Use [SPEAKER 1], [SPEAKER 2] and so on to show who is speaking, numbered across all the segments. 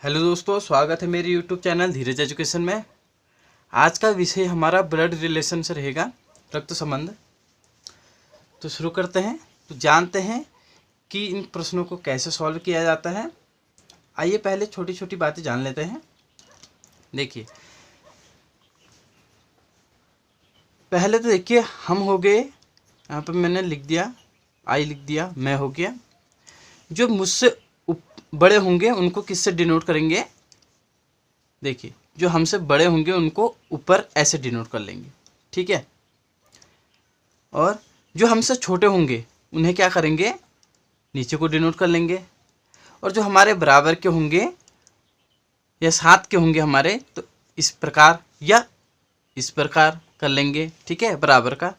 [SPEAKER 1] Hello दोस्तों, स्वागत है मेरे यूट्यूब चैनल धीरज एजुकेशन में। आज का विषय हमारा ब्लड रिलेशन से रहेगा, रक्त संबंध। तो शुरू करते हैं। तो जानते हैं कि इन प्रश्नों को कैसे सॉल्व किया जाता है। आइए पहले छोटी छोटी बातें जान लेते हैं। देखिए, पहले तो देखिए हम हो गए, यहाँ पर मैंने लिख दिया, आई लिख दिया, मैं हो गया। जो मुझसे बड़े होंगे उनको किससे डिनोट करेंगे? देखिए, जो हमसे बड़े होंगे उनको ऊपर ऐसे डिनोट कर लेंगे, ठीक है। और जो हमसे छोटे होंगे उन्हें क्या करेंगे? नीचे को डिनोट कर लेंगे। और जो हमारे बराबर के होंगे या साथ के होंगे हमारे, तो इस प्रकार या इस प्रकार कर लेंगे, ठीक है, बराबर का।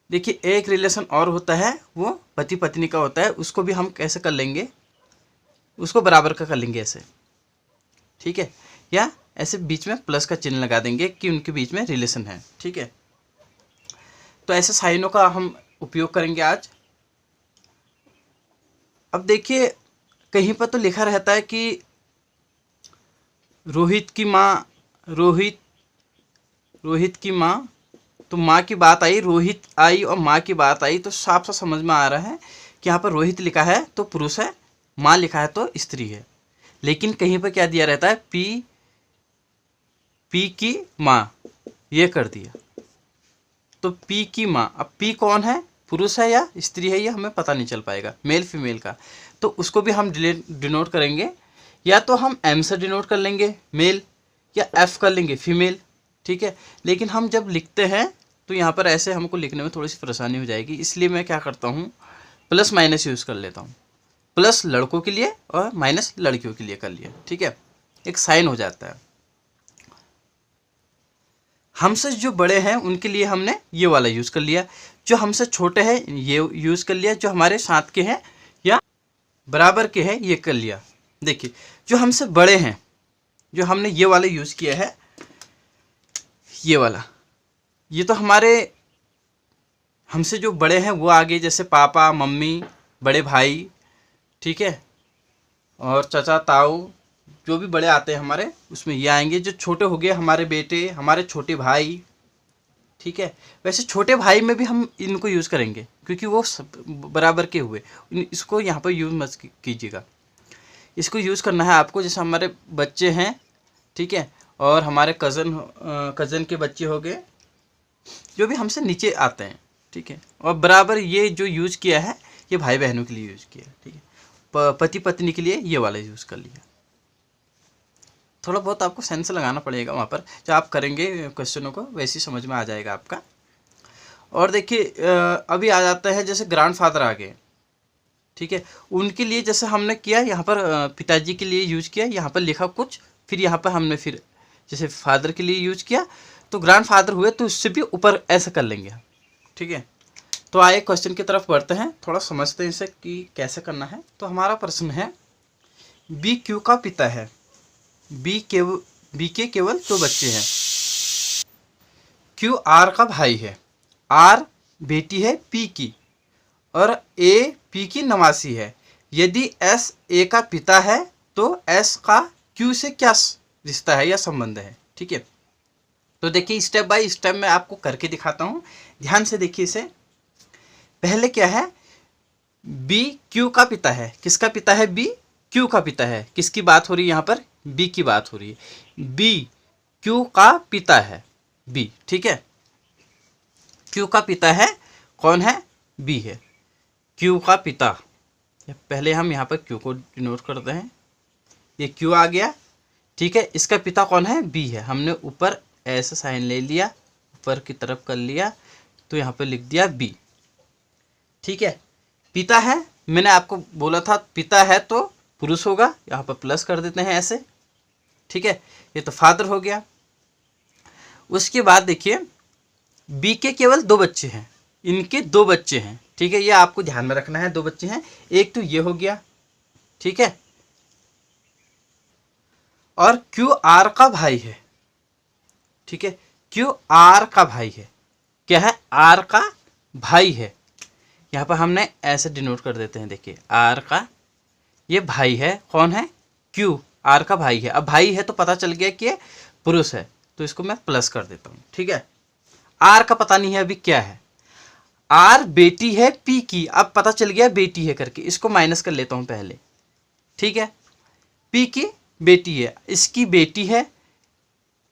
[SPEAKER 1] देखिए, एक रिलेशन और होता है, वो पति पत्नी का होता है, उसको भी हम कैसे कर लेंगे? उसको बराबर का कर लेंगे ऐसे, ठीक है, या ऐसे बीच में प्लस का चिन्ह लगा देंगे कि उनके बीच में रिलेशन है, ठीक है। तो ऐसे साइनों का हम उपयोग करेंगे आज। अब देखिए, कहीं पर तो लिखा रहता है कि रोहित की माँ, रोहित की माँ, तो माँ की बात आई, रोहित आई और माँ की बात आई, तो साफ साफ समझ में आ रहा है कि यहाँ पर रोहित लिखा है तो पुरुष है, माँ लिखा है तो स्त्री है। लेकिन कहीं पर क्या दिया रहता है? पी की माँ, ये कर दिया। तो पी की माँ, अब पी कौन है? पुरुष है या स्त्री है, ये हमें पता नहीं चल पाएगा, मेल फीमेल का। तो उसको भी हम डिनोट करेंगे, या तो हम एम से डिनोट कर लेंगे मेल, या एफ कर लेंगे फीमेल, ठीक है। लेकिन हम जब लिखते हैं तो यहाँ पर ऐसे हमको लिखने में थोड़ी सी परेशानी हो जाएगी, इसलिए मैं क्या करता हूँ, प्लस माइनस यूज़ कर लेता हूँ। प्लस लड़कों के लिए और माइनस लड़कियों के लिए कर लिया, ठीक है, एक साइन हो जाता है। हमसे जो बड़े हैं उनके लिए हमने ये वाला यूज़ कर लिया, जो हमसे छोटे हैं ये यूज़ कर लिया, जो हमारे साथ के हैं या बराबर के हैं ये कर लिया। देखिए, जो हमसे बड़े हैं, जो हमने ये वाला यूज़ किया है, ये वाला, ये तो हमारे हमसे जो बड़े हैं वो आगे, जैसे पापा मम्मी, बड़े भाई, ठीक है, और चाचा ताऊ, जो भी बड़े आते हैं हमारे उसमें ये आएंगे। जो छोटे हो गए हमारे बेटे, हमारे छोटे भाई, ठीक है। वैसे छोटे भाई में भी हम इनको यूज़ करेंगे क्योंकि वो बराबर के हुए। इसको यहाँ पर यूज़ मत कीजिएगा, इसको यूज़ करना है आपको जैसे हमारे बच्चे हैं, ठीक है, और हमारे कज़न के बच्चे हो गए, जो भी हमसे नीचे आते हैं, ठीक है। और बराबर ये जो यूज़ किया है ये भाई बहनों के लिए यूज़ किया है, ठीक है। पति पत्नी के लिए ये वाला यूज़ कर लिया। थोड़ा बहुत आपको सेंस लगाना पड़ेगा वहाँ पर, जब आप करेंगे क्वेश्चनों को वैसे ही समझ में आ जाएगा आपका। और देखिए, अभी आ जाता है जैसे ग्रैंडफादर आ गए, ठीक है, उनके लिए जैसे हमने किया यहाँ पर, पिताजी के लिए यूज़ किया, यहाँ पर लिखा कुछ, फिर यहाँ पर हमने फिर जैसे फादर के लिए यूज़ किया, तो ग्रैंडफादर हुए तो उससे भी ऊपर ऐसा कर लेंगे, ठीक है। तो आए क्वेश्चन की तरफ बढ़ते हैं, थोड़ा समझते हैं इसे कि कैसे करना है। तो हमारा प्रश्न है, बी क्यू का पिता है, बी के केवल 2 बच्चे हैं, क्यू आर का भाई है, आर बेटी है पी की, और ए पी की नवासी है। यदि एस ए का पिता है तो एस का क्यू से क्या रिश्ता है या संबंध है, ठीक है। तो देखिए, स्टेप बाय स्टेप मैं आपको करके दिखाता हूँ, ध्यान से देखिए इसे। पहले क्या है, बी क्यू का पिता है, किसका पिता है? बी क्यू का पिता है। किसकी बात हो रही है यहाँ पर? बी की बात हो रही है। बी क्यू का पिता है, बी, ठीक है। क्यू का पिता है, कौन है? बी है, क्यू का पिता। पहले हम यहाँ पर क्यू को डिनोट करते हैं, ये क्यू आ गया, ठीक है। इसका पिता कौन है? बी है। हमने ऊपर ऐसा साइन ले लिया, ऊपर की तरफ कर लिया, तो यहाँ पर लिख दिया बी, ठीक है। पिता है, मैंने आपको बोला था पिता है तो पुरुष होगा, यहाँ पर प्लस कर देते हैं ऐसे, ठीक है। ये तो फादर हो गया। उसके बाद देखिए, बी के केवल 2 बच्चे हैं, इनके 2 बच्चे हैं, ठीक है, ये आपको ध्यान में रखना है। 2 बच्चे हैं, एक तो ये हो गया, ठीक है, और क्यू आर का भाई है, ठीक है, क्यू आर का भाई है, क्या है? आर का भाई है। यहाँ पर हमने ऐसे डिनोट कर देते हैं, देखिए आर का ये भाई है, कौन है? क्यू, आर का भाई है। अब भाई है तो पता चल गया कि ये पुरुष है, तो इसको मैं प्लस कर देता हूँ। ठीक है, आर का पता नहीं है अभी क्या है। आर बेटी है पी की, अब पता चल गया बेटी है करके, इसको माइनस कर लेता हूँ पहले। ठीक है, पी की बेटी है, इसकी बेटी है,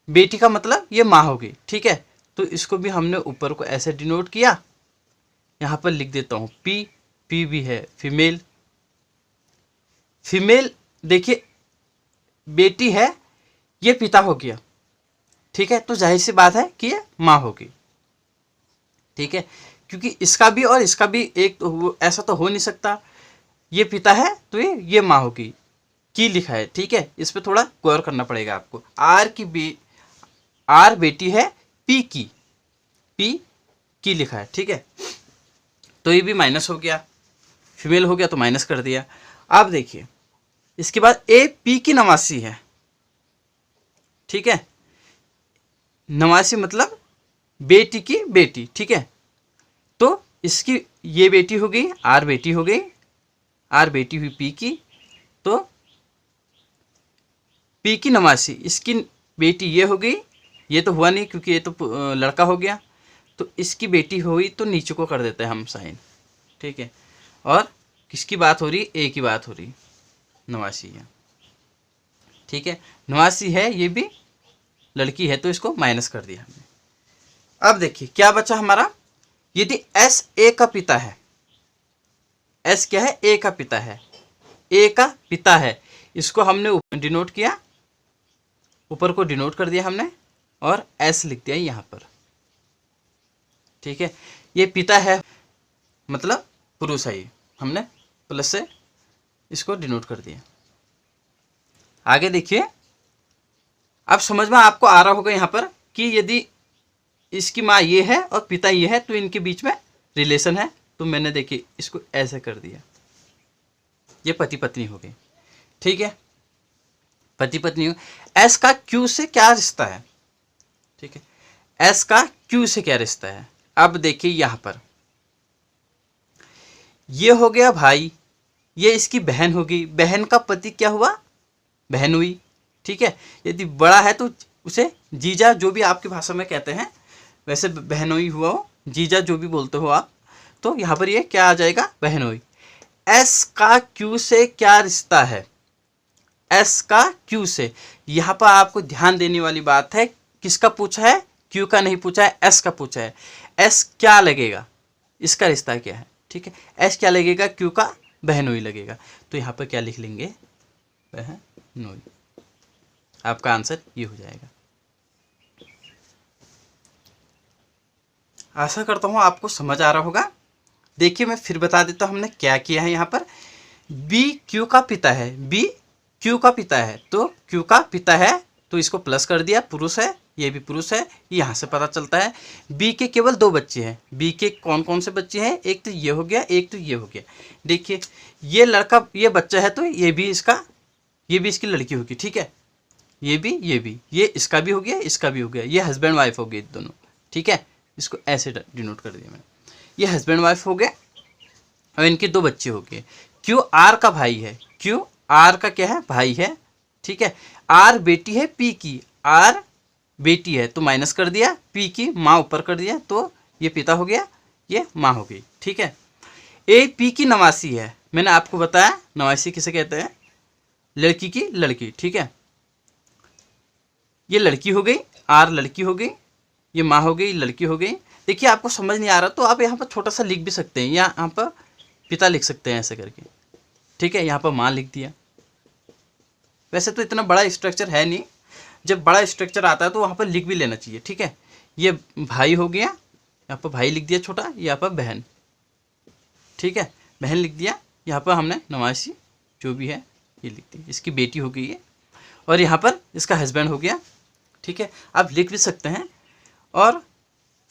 [SPEAKER 1] बेटी का मतलब ये माँ होगी। ठीक है, तो इसको भी हमने ऊपर को ऐसे डिनोट किया, यहाँ पर लिख देता हूँ पी, पी भी है फीमेल। फीमेल देखिए बेटी है, ये पिता हो गया। ठीक है, तो जाहिर सी बात है कि ये माँ होगी। ठीक है, क्योंकि इसका भी और इसका भी एक तो ऐसा तो हो नहीं सकता, ये पिता है तो ये माँ होगी, की लिखा है। ठीक है, इस पर थोड़ा गौर करना पड़ेगा आपको। आर बेटी है पी की लिखा है। ठीक है, तो ये भी माइनस हो गया, फीमेल हो गया तो माइनस कर दिया। अब देखिए इसके बाद ए पी की नवासी है। ठीक है, नवासी मतलब बेटी की बेटी। ठीक है, तो इसकी ये बेटी हो गई, आर बेटी हो गई, आर बेटी हुई पी की, तो पी की नवासी, इसकी बेटी ये हो गई, ये तो हुआ नहीं क्योंकि ये तो लड़का हो गया, तो इसकी बेटी हुई तो नीचे को कर देते हैं हम साइन। ठीक है, और किसकी बात हो रही, ए की बात हो रही, नवासी है। ठीक है, नवासी है, ये भी लड़की है तो इसको माइनस कर दिया हमने। अब देखिए क्या बचा हमारा, यदि एस ए का पिता है, एस क्या है, ए का पिता है, ए का पिता है, इसको हमने डिनोट किया, ऊपर को डिनोट कर दिया हमने और एस लिख दिया यहाँ पर। ठीक है, ये पिता है मतलब पुरुष है, ये हमने प्लस से इसको डिनोट कर दिया। आगे देखिए, अब समझ में आपको आ रहा होगा यहाँ पर कि यदि इसकी माँ ये है और पिता ये है तो इनके बीच में रिलेशन है, तो मैंने देखिए इसको ऐसे कर दिया, ये पति पत्नी हो गई। ठीक है, पति पत्नी। एस का क्यू से क्या रिश्ता है, ठीक है, एस का क्यू से क्या रिश्ता है। अब देखिए यहाँ पर ये हो गया भाई, ये इसकी बहन होगी, बहन का पति क्या हुआ, बहन हुई। ठीक है, यदि बड़ा है तो उसे जीजा, जो भी आपकी भाषा में कहते हैं, वैसे बहनोई हुआ हो, जीजा जो भी बोलते हो आप, तो यहाँ पर ये क्या आ जाएगा, बहनोई। एस का क्यू से क्या रिश्ता है, एस का क्यू से, यहाँ पर आपको ध्यान देने वाली बात है, किसका पूछा है, क्यू का नहीं पूछा है, एस का पूछा है। एस क्या लगेगा, इसका रिश्ता क्या है। ठीक है, एस क्या लगेगा, क्यू का बहनोई लगेगा, तो यहाँ पर क्या लिख लेंगे, बहनोई। आपका आंसर ये हो जाएगा। आशा करता हूँ आपको समझ आ रहा होगा। देखिए मैं फिर बता देता हूँ हमने क्या किया है। यहाँ पर बी क्यू का पिता है, बी क्यू का पिता है, तो क्यू का पिता है तो इसको प्लस कर दिया, पुरुष है, ये भी पुरुष है, यहाँ से पता चलता है। बी के केवल 2 बच्चे हैं, बी के कौन कौन से बच्चे हैं, एक तो ये हो गया, एक तो ये हो गया। देखिए ये लड़का, ये बच्चा है तो ये भी इसका, ये भी इसकी लड़की होगी। ठीक है, ये भी, ये इसका भी हो गया, इसका भी हो गया, ये हस्बैंड वाइफ हो गई दोनों। ठीक है, इसको ऐसे डिनोट कर दिया मैंने, ये हस्बैंड वाइफ हो गए और इनके 2 बच्चे हो गए। क्यू आर का भाई है, क्यू आर का क्या है, भाई है। ठीक है, आर बेटी है पी की, आर बेटी है तो माइनस कर दिया, पी की माँ ऊपर कर दिया, तो ये पिता हो गया, ये माँ हो गई। ठीक है, ए पी की नवासी है, मैंने आपको बताया नवासी किसे कहते हैं, लड़की की लड़की। ठीक है, ये लड़की हो गई, आर लड़की हो गई, ये माँ हो गई, लड़की हो गई। देखिए आपको समझ नहीं आ रहा तो आप यहाँ पर छोटा सा लिख भी सकते हैं, या यहाँ पर पिता लिख सकते हैं ऐसे करके। ठीक है, यहाँ पर माँ लिख दिया। वैसे तो इतना बड़ा स्ट्रक्चर है नहीं, जब बड़ा स्ट्रक्चर आता है तो वहाँ पर लिख भी लेना चाहिए। ठीक है, ये भाई हो गया, यहाँ पर भाई लिख दिया छोटा, यहाँ पर बहन। ठीक है, बहन लिख दिया, यहाँ पर हमने नवासी जो भी है ये लिख दी, इसकी बेटी हो गई है, और यहाँ पर इसका हस्बैंड हो गया। ठीक है, आप लिख भी सकते हैं। और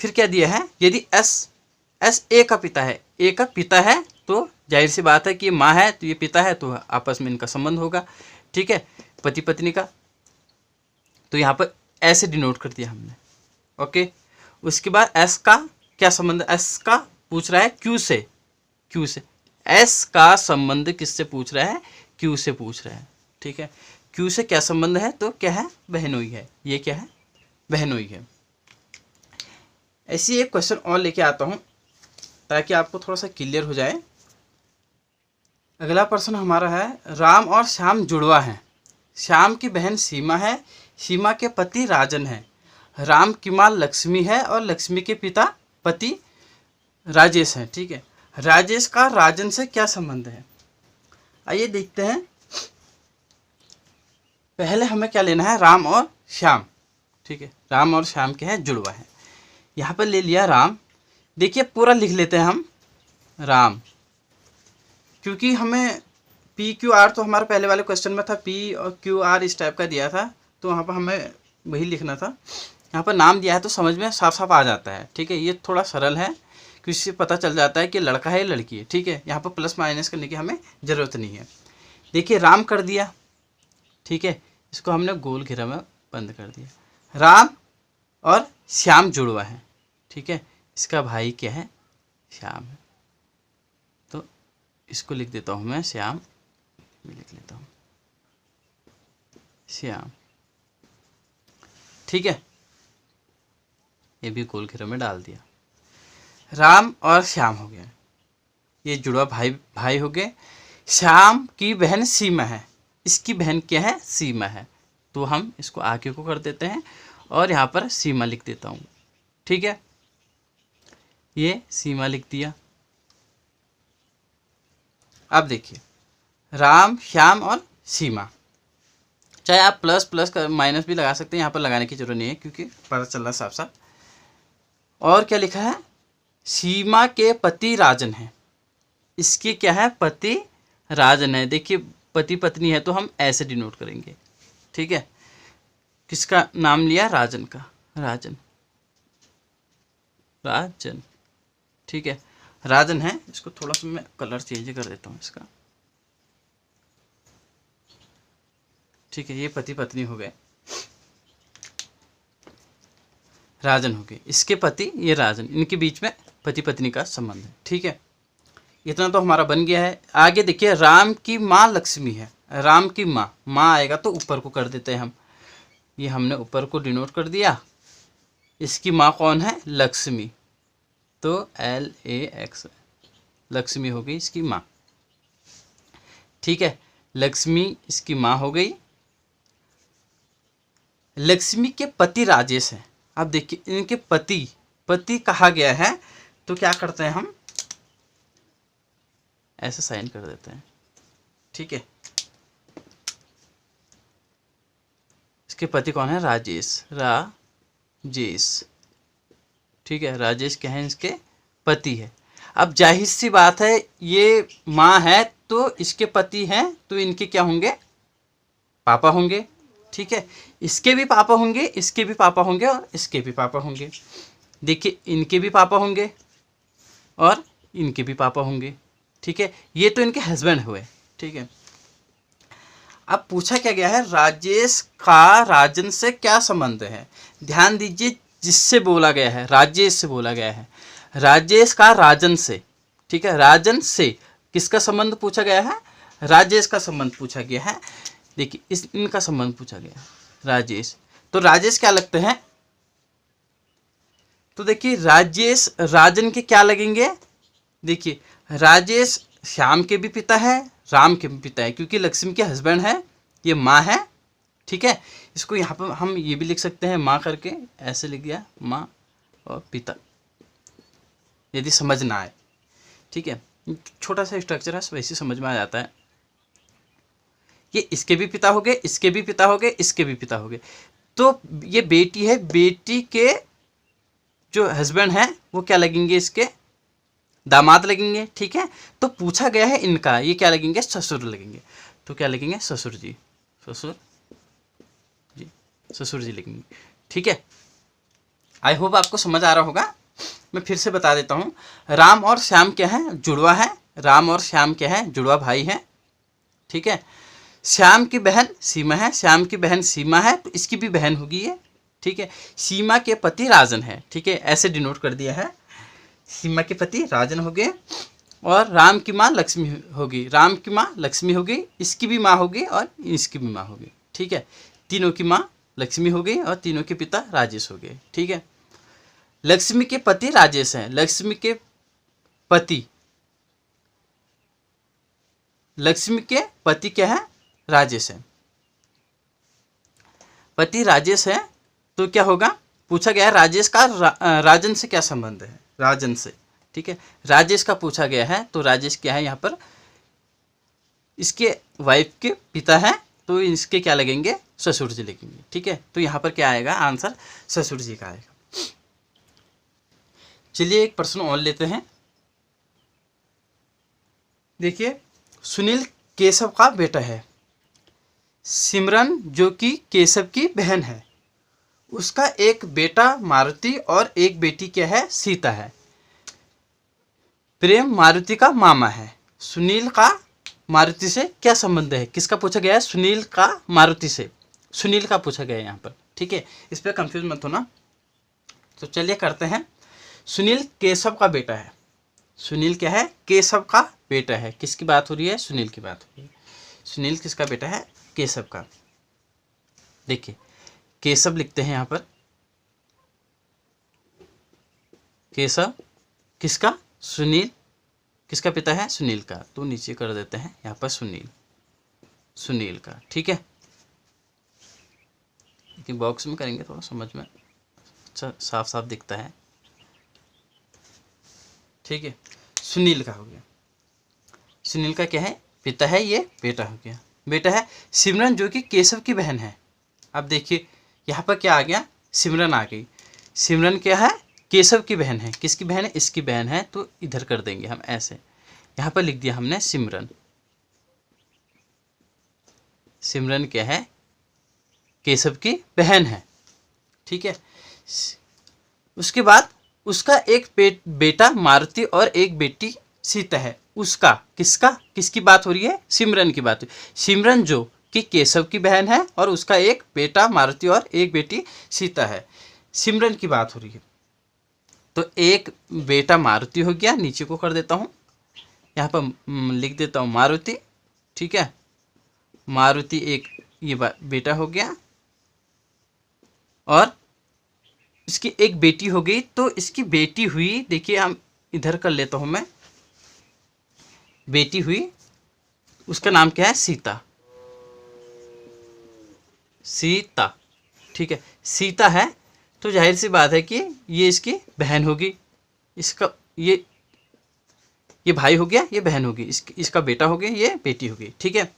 [SPEAKER 1] फिर क्या दिया है, यदि एस ए का पिता है, ए का पिता है तो जाहिर सी बात है कि ये माँ है तो ये पिता है, तो आपस में इनका संबंध होगा। ठीक है, पति पत्नी का, तो यहाँ पर ऐसे डिनोट कर दिया हमने। ओके, उसके बाद एस का क्या संबंध, एस का पूछ रहा है क्यू से, क्यू से, एस का संबंध किससे पूछ रहा है, क्यू से पूछ रहा है। ठीक है। क्यू से क्या संबंध है, तो क्या है, बहनोई है, ये क्या है, बहनोई है। ऐसी एक क्वेश्चन और लेके आता हूँ ताकि आपको थोड़ा सा क्लियर हो जाए। अगला प्रश्न हमारा है, राम और श्याम जुड़वा हैं। श्याम की बहन सीमा है, सीमा के पति राजन है। राम की माँ लक्ष्मी है और लक्ष्मी के पिता पति राजेश हैं। ठीक है, राजेश का राजन से क्या संबंध है, आइए देखते हैं। पहले हमें क्या लेना है, राम और श्याम। ठीक है, राम और श्याम के हैं, जुड़वा है। यहाँ पर ले लिया राम। देखिए पूरा लिख लेते हैं हम राम, क्योंकि हमें पी क्यू आर तो हमारे पहले वाले क्वेश्चन में था, पी और क्यू आर इस टाइप का दिया था, तो वहाँ पर हमें वही लिखना था। यहाँ पर नाम दिया है तो समझ में साफ साफ आ जाता है। ठीक है, ये थोड़ा सरल है, क्योंकि इससे पता चल जाता है कि लड़का है या लड़की है। ठीक है, यहाँ पर प्लस माइनस करने की हमें ज़रूरत नहीं है। देखिए राम कर दिया, ठीक है, इसको हमने गोल घेरा में बंद कर दिया। राम और श्याम जुड़वा है। ठीक है, इसका भाई क्या है, श्याम है, तो इसको लिख देता हूँ मैं श्याम, लिख लेता हूँ श्याम। ठीक है, ये भी गोल घेरे में डाल दिया। राम और श्याम हो गया, ये जुड़वा भाई हो गए। श्याम की बहन सीमा है, इसकी बहन क्या है, सीमा है, तो हम इसको आगे को कर देते हैं और यहाँ पर सीमा लिख देता हूँ। ठीक है, ये सीमा लिख दिया। अब देखिए राम, श्याम और सीमा, चाहे आप प्लस प्लस माइनस भी लगा सकते हैं, यहाँ पर लगाने की जरूरत नहीं है क्योंकि पता चल रहा है साफ साफ। और क्या लिखा है, सीमा के पति राजन है, इसके क्या है, पति राजन है। देखिए पति पत्नी है तो हम ऐसे डिनोट करेंगे। ठीक है, किसका नाम लिया, राजन का, राजन, राजन। ठीक है, राजन है। इसको थोड़ा सा मैं कलर चेंज कर देता हूँ इसका। ठीक है, ये पति पत्नी हो गए, राजन हो गए, इसके पति ये राजन, इनके बीच में पति पत्नी का संबंध है। ठीक है, इतना तो हमारा बन गया है। आगे देखिए राम की माँ लक्ष्मी है, राम की माँ आएगा तो ऊपर को कर देते हैं हम, ये हमने ऊपर को डिनोट कर दिया। इसकी माँ कौन है, लक्ष्मी, तो LAX, लक्ष्मी हो गई इसकी माँ। ठीक है, लक्ष्मी इसकी माँ हो गई। लक्ष्मी के पति राजेश हैं। अब देखिए इनके पति कहा गया है तो क्या करते हैं हम, ऐसे साइन कर देते हैं। ठीक है, इसके पति कौन है, राजेश, राजेश। ठीक है, राजेश क्या है, इसके पति है। अब जाहिर सी बात है, ये माँ है तो इसके पति हैं तो इनके क्या होंगे, पापा होंगे। ठीक है, इसके भी पापा होंगे, इसके भी पापा होंगे और इसके भी पापा होंगे। देखिए इनके भी पापा होंगे और इनके भी पापा होंगे। ठीक है, ये तो इनके हस्बैंड हुए। ठीक है, अब पूछा क्या गया है, राजेश का राजन से क्या संबंध है। ध्यान दीजिए, जिससे बोला गया है, राजेश से बोला गया है, राजेश का राजन से। ठीक है, राजन से किसका संबंध पूछा गया है, राजेश का संबंध पूछा गया है। देखिए इनका संबंध पूछा गया है, राजेश, तो राजेश क्या लगते हैं, तो देखिए राजेश राजन के क्या लगेंगे। देखिए राजेश श्याम के भी पिता है, राम के भी पिता है, क्योंकि लक्ष्मी के हस्बैंड है, ये माँ है। ठीक है, इसको यहाँ पर हम ये भी लिख सकते हैं माँ करके, ऐसे लिख दिया माँ और पिता, यदि समझ ना आए। ठीक है, छोटा सा स्ट्रक्चर है, वैसे समझ में आ जाता है। ये इसके भी पिता हो गए, इसके भी पिता हो गए, इसके भी पिता हो गए, तो ये बेटी है, बेटी के जो हस्बैंड हैं वो क्या लगेंगे, इसके दामाद लगेंगे। ठीक है, तो पूछा गया है इनका, ये क्या लगेंगे, ससुर लगेंगे, तो क्या लगेंगे, ससुर जी, ससुर जी, ससुर जी लगेंगे। ठीक है, आई होप आपको समझ आ रहा होगा। मैं फिर से बता देता हूँ, राम और श्याम क्या है, जुड़वा है, राम और श्याम क्या है, जुड़वा भाई हैं। ठीक है, श्याम की बहन सीमा है, श्याम की बहन सीमा है तो इसकी भी बहन होगी ये। ठीक है, सीमा के पति राजन है। ठीक है, ऐसे डिनोट कर दिया है, सीमा के पति राजन हो गए। और राम की माँ लक्ष्मी होगी, राम की माँ लक्ष्मी होगी, इसकी भी माँ होगी और इसकी भी माँ होगी। ठीक है, तीनों की माँ लक्ष्मी हो गई और तीनों के पिता राजेश हो गए। ठीक है, लक्ष्मी के पति राजेश हैं, लक्ष्मी के पति क्या है, राजेश है, पति राजेश है। तो क्या होगा, पूछा गया है राजेश का राजन से क्या संबंध है, राजन से। ठीक है, राजेश का पूछा गया है, तो राजेश क्या है यहाँ पर, इसके वाइफ के पिता है, तो इसके क्या लगेंगे, ससुर जी लगेंगे। ठीक है, तो यहाँ पर क्या आएगा, आंसर ससुर जी का आएगा। चलिए एक प्रश्न और लेते हैं। देखिए, सुनील केशव का बेटा है, सिमरन जो कि केशव की बहन है, उसका एक बेटा मारुति और एक बेटी क्या है, सीता है। प्रेम मारुति का मामा है, सुनील का मारुति से क्या संबंध है, किसका पूछा गया है, सुनील का मारुति से, सुनील का पूछा गया है यहाँ पर। ठीक है, इस पर कंफ्यूज मत होना। तो चलिए करते हैं। सुनील केशव का बेटा है, सुनील क्या है, केशव का बेटा है, किसकी बात हो रही है, सुनील की बात हो रही है। सुनील किसका बेटा है, केशव का। देखिए केशव लिखते हैं यहाँ पर, केशव किसका, सुनील किसका पिता है, सुनील का, तो नीचे कर देते हैं यहाँ पर सुनील, सुनील का। ठीक है, लेकिन बॉक्स में करेंगे थोड़ा समझ में अच्छा साफ साफ दिखता है। ठीक है, सुनील का हो गया, सुनील का क्या है, पिता है, ये बेटा हो गया। बेटा है सिमरन जो कि केशव की बहन है। अब देखिए यहाँ पर क्या आ गया, सिमरन आ गई, सिमरन क्या है, केशव की बहन है, किसकी बहन है, इसकी बहन है, तो इधर कर देंगे हम ऐसे, यहाँ पर लिख दिया हमने सिमरन, सिमरन क्या है, केशव की बहन है। ठीक है, उसके बाद उसका एक बेटा मारुति और एक बेटी सीता है, उसका किसका, किसकी बात हो रही है, सिमरन की बात, सिमरन जो कि केशव की बहन है और उसका एक बेटा मारुति और एक बेटी सीता है, सिमरन की बात हो रही है। तो एक बेटा मारुति हो गया, नीचे को कर देता हूँ, यहाँ पर लिख देता हूँ मारुति। ठीक है, मारुति एक ये बेटा हो गया और इसकी एक बेटी हो गई, तो इसकी बेटी हुई, देखिए हम इधर कर लेता हूँ मैं, बेटी हुई, उसका नाम क्या है, सीता, सीता। ठीक है, सीता है, तो जाहिर सी बात है कि ये इसकी बहन होगी, इसका ये भाई हो गया, ये बहन होगी, इसका बेटा हो गया, ये बेटी होगी। ठीक है,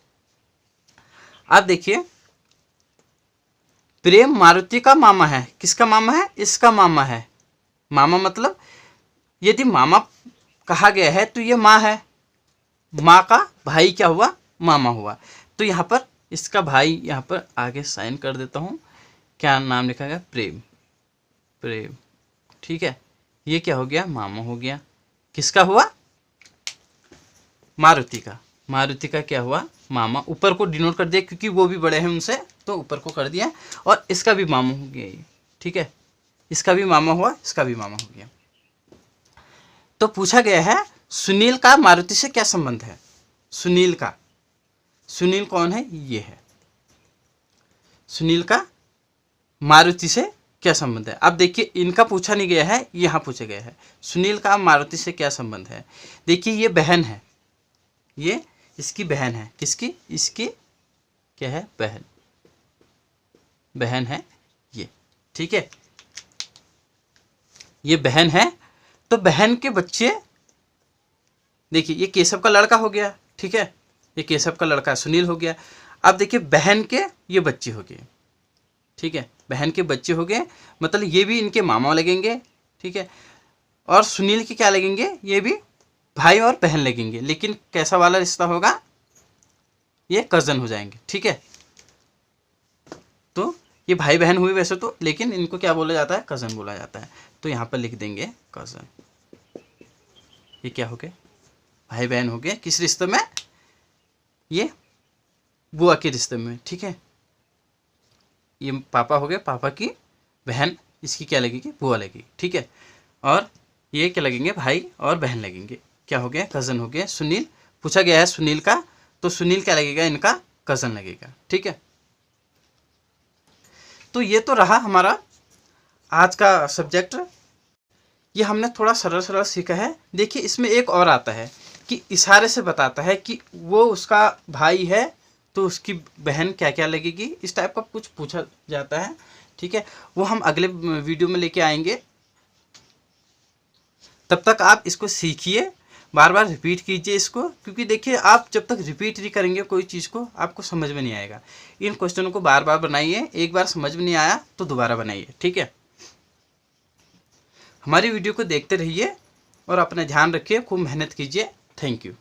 [SPEAKER 1] अब देखिए प्रेम मारुति का मामा है, किसका मामा है, इसका मामा है, मामा मतलब यदि मामा कहा गया है तो ये माँ है, माँ का भाई क्या हुआ, मामा हुआ। तो यहाँ पर इसका भाई, यहाँ पर आगे साइन कर देता हूँ, क्या नाम लिखा गया, प्रेम, प्रेम। ठीक है, ये क्या हो गया, मामा हो गया, किसका हुआ, मारुति का, मारुति का क्या हुआ, मामा। ऊपर को डिनोट कर दिया क्योंकि वो भी बड़े हैं उनसे, तो ऊपर को कर दिया, और इसका भी मामा हो गया ये। ठीक है, इसका भी मामा हुआ, इसका भी मामा हो गया। तो पूछा गया है सुनील का मारुति से क्या संबंध है, सुनील का, सुनील कौन है, ये है, सुनील का मारुति से क्या संबंध है। अब देखिए इनका पूछा नहीं गया है, यहाँ पूछा गया है सुनील का मारुति से क्या संबंध है। देखिए ये बहन है, ये इसकी बहन है, किसकी, इसकी क्या है, बहन, बहन है ये। ठीक है, ये बहन है, तो बहन के बच्चे, देखिए ये केशव का लड़का हो गया। ठीक है, ये केशव का लड़का सुनील हो गया। अब देखिए बहन के ये बच्चे हो गए। ठीक है, बहन के बच्चे हो गए, मतलब ये भी इनके मामा लगेंगे। ठीक है, और सुनील के क्या लगेंगे, ये भी भाई और बहन लगेंगे, लेकिन कैसा वाला रिश्ता होगा, ये कज़न हो जाएंगे। ठीक है, तो ये भाई बहन हुए वैसे तो, लेकिन इनको क्या बोला जाता है, कज़न बोला जाता है। तो यहाँ पर लिख देंगे कज़न, ये क्या हो गए, भाई बहन हो गए, किस रिश्ते में, ये बुआ के रिश्ते में। ठीक है, ये पापा हो गए, पापा की बहन, इसकी क्या लगेगी, बुआ लगेगी। ठीक है, और ये क्या लगेंगे, भाई और बहन लगेंगे। क्या हो गया, कज़न हो गया। सुनील पूछा गया है सुनील का, तो सुनील क्या लगेगा, इनका कज़न लगेगा। ठीक है, तो ये तो रहा हमारा आज का सब्जेक्ट। ये हमने थोड़ा सरल सरल सीखा है। देखिए इसमें एक और आता है कि इशारे से बताता है कि वो उसका भाई है तो उसकी बहन क्या क्या लगेगी, इस टाइप का कुछ पूछा जाता है। ठीक है, वो हम अगले वीडियो में लेके आएंगे। तब तक आप इसको सीखिए, बार बार रिपीट कीजिए इसको, क्योंकि देखिए आप जब तक रिपीट नहीं करेंगे कोई चीज़ को आपको समझ में नहीं आएगा। इन क्वेश्चनों को बार बार बनाइए, एक बार समझ में नहीं आया तो दोबारा बनाइए। ठीक है, हमारी वीडियो को देखते रहिए और अपना ध्यान रखिए, खूब मेहनत कीजिए। Thank you.